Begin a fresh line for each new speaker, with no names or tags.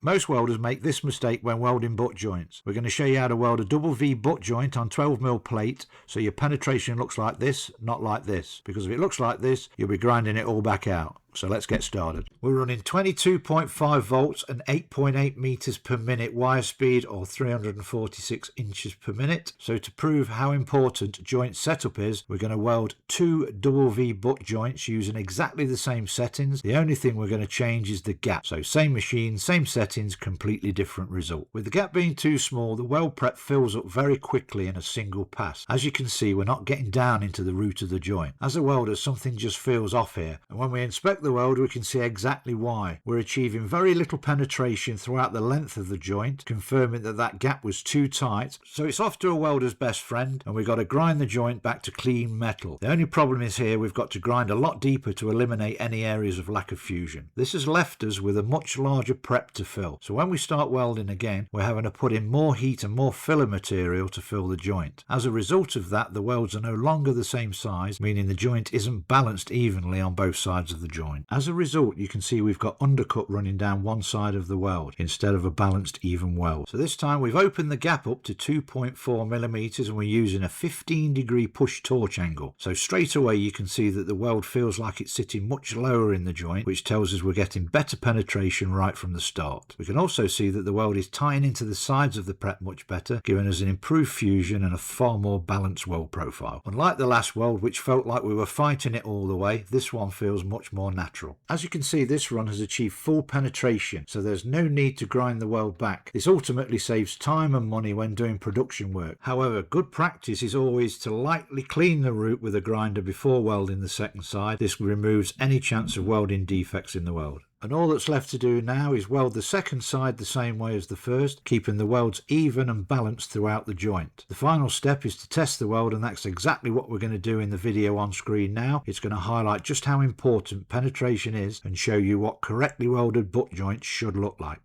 Most welders make this mistake when welding butt joints. We're going to show you how to weld a double V butt joint on 12mm plate so your penetration looks like this, not like this. Because if it looks like this, you'll be grinding it all back out. So let's get started. We're running 22.5 volts and 8.8 meters per minute wire speed, or 346 inches per minute. So to prove how important joint setup is, we're going to weld two double V butt joints using exactly the same settings. The only thing we're going to change is the gap. So same machine, same settings, completely different result. With the gap being too small, the weld prep fills up very quickly in a single pass. As you can see, we're not getting down into the root of the joint. As a welder, something just feels off here, and when we inspect the weld, we can see exactly why. We're achieving very little penetration throughout the length of the joint, confirming that that gap was too tight. So it's off to a welder's best friend, and we've got to grind the joint back to clean metal. The only problem is here we've got to grind a lot deeper to eliminate any areas of lack of fusion. This has left us with a much larger prep to fill. So when we start welding again, we're having to put in more heat and more filler material to fill the joint. As a result of that, the welds are no longer the same size, meaning the joint isn't balanced evenly on both sides of the joint. As a result, you can see we've got undercut running down one side of the weld instead of a balanced even weld. So this time we've opened the gap up to 2.4mm and we're using a 15-degree push torch angle. So straight away you can see that the weld feels like it's sitting much lower in the joint, which tells us we're getting better penetration right from the start. We can also see that the weld is tying into the sides of the prep much better, giving us an improved fusion and a far more balanced weld profile. Unlike the last weld, which felt like we were fighting it all the way, this one feels much more natural. As you can see, this run has achieved full penetration, so there's no need to grind the weld back. This ultimately saves time and money when doing production work. However, good practice is always to lightly clean the root with a grinder before welding the second side. This removes any chance of welding defects in the weld. And all that's left to do now is weld the second side the same way as the first, keeping the welds even and balanced throughout the joint. The final step is to test the weld, and that's exactly what we're going to do in the video on screen now. It's going to highlight just how important penetration is and show you what correctly welded butt joints should look like.